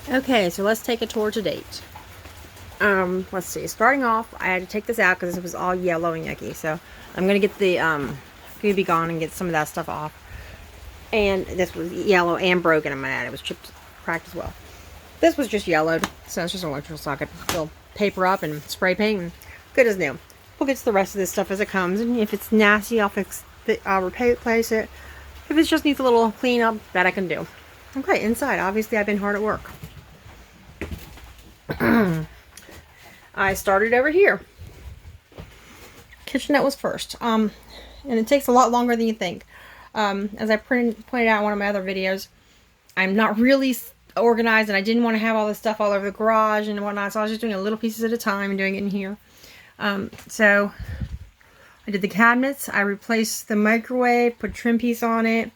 Okay, so let's take a tour to date. Let's see. Starting off, I had to take this out because it was all yellow and yucky. So I'm gonna get the Be Gone and get some of that stuff off. And this was yellow and broken. I'm gonna add it was chipped, cracked as well. This was just yellowed, so it's just an electrical socket. We'll paper up and spray paint, and good as new. We'll get to the rest of this stuff as it comes, and if it's nasty, I'll fix it. I'll replace it. If it just needs a little cleanup, that I can do. Okay, inside. Obviously, I've been hard at work. I started over here. Kitchenette was first. And it takes a lot longer than you think. As I pointed out in one of my other videos, I'm not really organized, and I didn't want to have all this stuff all over the garage and whatnot, so I was just doing a little pieces at a time and doing it in here. So I did the cabinets. I replaced the microwave, put a trim piece on it,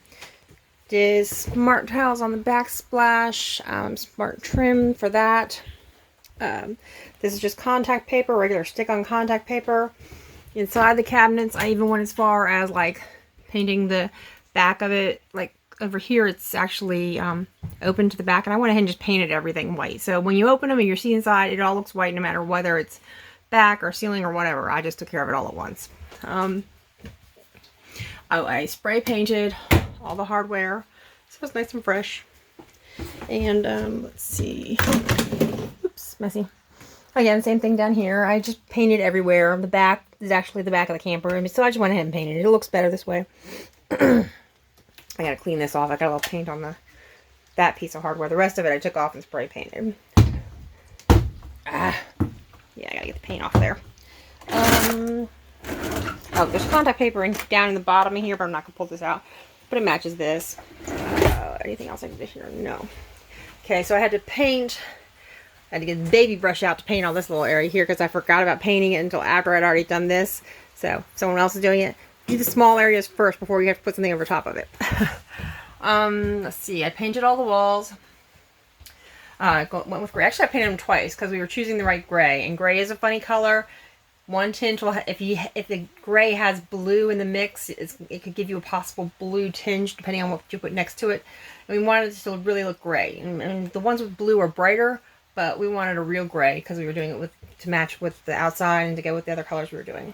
did smart tiles on the backsplash, smart trim for that. This is just contact paper, regular stick-on contact paper. Inside the cabinets, I even went as far as like painting the back of it. Like over here, it's actually open to the back, and I went ahead and just painted everything white. So when you open them and you see inside, it all looks white no matter whether it's back or ceiling or whatever. I just took care of it all at once. I spray painted all the hardware, so it's nice and fresh. And let's see. Oops, messy. Again, same thing down here. I just painted everywhere. The back is actually the back of the camper, so I just went ahead and painted it. It looks better this way. I gotta clean this off. I got a little paint on that piece of hardware. The rest of it I took off and spray painted. Yeah, I gotta get the paint off there. Oh, there's contact paper down in the bottom of here, but I'm not gonna pull this out. But it matches this. Anything else I can do here? No. Okay, so I had to paint. I had to get the baby brush out to paint all this little area here because I forgot about painting it until after I'd already done this. So someone else is doing it. Do the small areas first before you have to put something over top of it. Let's see. I painted all the walls. Went with gray. Actually, I painted them twice because we were choosing the right gray. And gray is a funny color. One tinge will, if the gray has blue in the mix, it could give you a possible blue tinge depending on what you put next to it. And we wanted it to really look gray. And the ones with blue are brighter, but we wanted a real gray because we were doing it to match with the outside and to go with the other colors we were doing.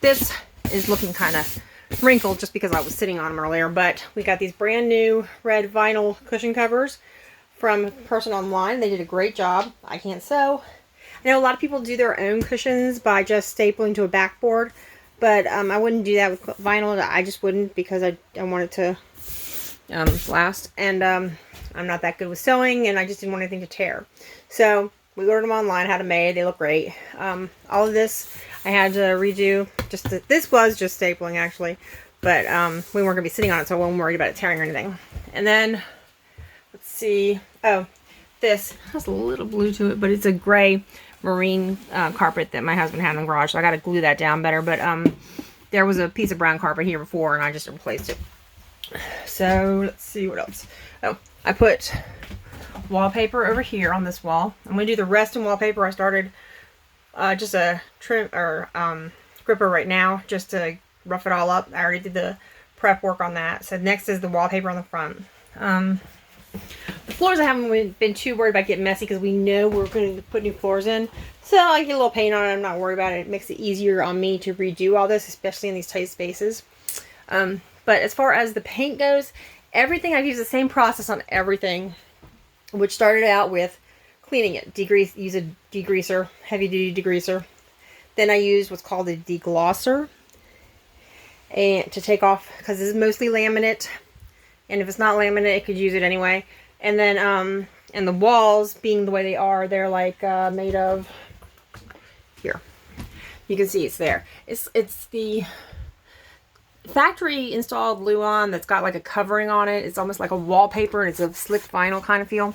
This is looking kind of wrinkled just because I was sitting on them earlier, but we got these brand new red vinyl cushion covers from a person online. They did a great job. I can't sew. I know a lot of people do their own cushions by just stapling to a backboard, but I wouldn't do that with vinyl. I just wouldn't because I want it to last, and I'm not that good with sewing, and I just didn't want anything to tear. So we ordered them online, had them made. They look great. All of this I had to redo. This was just stapling actually, but we weren't gonna be sitting on it, so I wasn't worried about it tearing or anything. And then let's see. Oh, this has a little blue to it, but it's a gray marine carpet that my husband had in the garage, so I got to glue that down better. But there was a piece of brown carpet here before, and I just replaced it. So let's see what else. Oh, I put wallpaper over here on this wall. I'm going to do the rest in wallpaper. I started just a trim or gripper right now just to rough it all up. I already did the prep work on that. So next is the wallpaper on the front. The floors I haven't been too worried about getting messy because we know we're going to put new floors in. So I get a little paint on it. I'm not worried about it. It makes it easier on me to redo all this, especially in these tight spaces. But as far as the paint goes, everything, I've used the same process on everything, which started out with cleaning it. Use a degreaser, heavy duty degreaser. Then I used what's called a deglosser and to take off, because this is mostly laminate. And if it's not laminate, it could use it anyway. And then, and the walls, being the way they are, they're like made of, here. You can see it's there. It's the factory installed Luan that's got like a covering on it. It's almost like a wallpaper, and it's a slick vinyl kind of feel.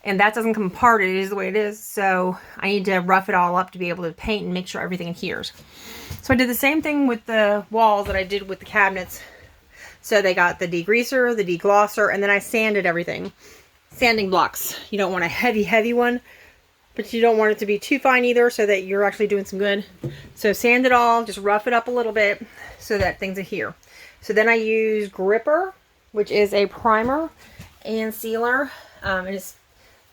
And that doesn't come apart. It is the way it is. So I need to rough it all up to be able to paint and make sure everything adheres. So I did the same thing with the walls that I did with the cabinets. So they got the degreaser, the deglosser, and then I sanded everything. Sanding blocks. You don't want a heavy one, but you don't want it to be too fine either, so that you're actually doing some good. So sand it all, just rough it up a little bit so that things adhere. So then I use Gripper, which is a primer and sealer. It's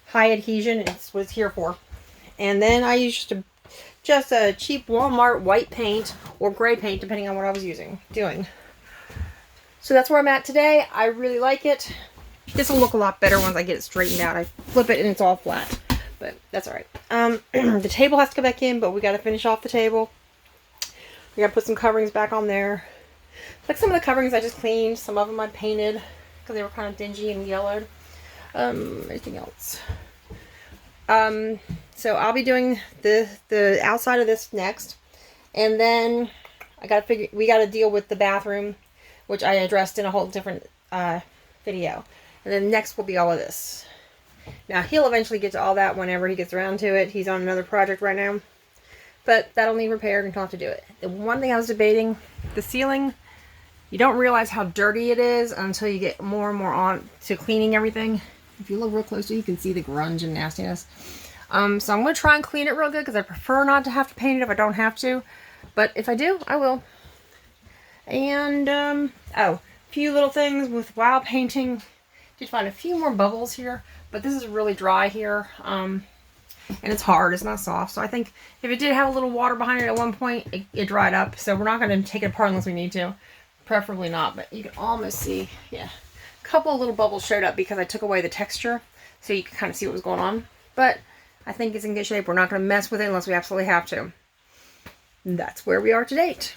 high adhesion. It's what it's here for. And then I used just a cheap Walmart white paint or gray paint, depending on what I was doing. So that's where I'm at today. I really like it. This will look a lot better once I get it straightened out. I flip it and it's all flat, but that's all right. The table has to go back in, but we got to finish off the table. We got to put some coverings back on there. Like some of the coverings I just cleaned. Some of them I painted because they were kind of dingy and yellowed. Anything else? So I'll be doing the outside of this next, and then we got to deal with the bathroom, which I addressed in a whole different video. And then next will be all of this. Now he'll eventually get to all that whenever he gets around to it. He's on another project right now, but that'll need repaired and he'll have to do it. The one thing I was debating, the ceiling, you don't realize how dirty it is until you get more and more on to cleaning everything. If you look real closely, you can see the grunge and nastiness. So I'm going to try and clean it real good because I prefer not to have to paint it if I don't have to. But if I do, I will. And, oh, a few little things with while painting. Did find a few more bubbles here, but this is really dry here. And it's hard, it's not soft. So I think if it did have a little water behind it at one point, it dried up. So we're not going to take it apart unless we need to. Preferably not, but you can almost see, yeah. A couple of little bubbles showed up because I took away the texture. So you can kind of see what was going on. But I think it's in good shape. We're not going to mess with it unless we absolutely have to. And that's where we are to date.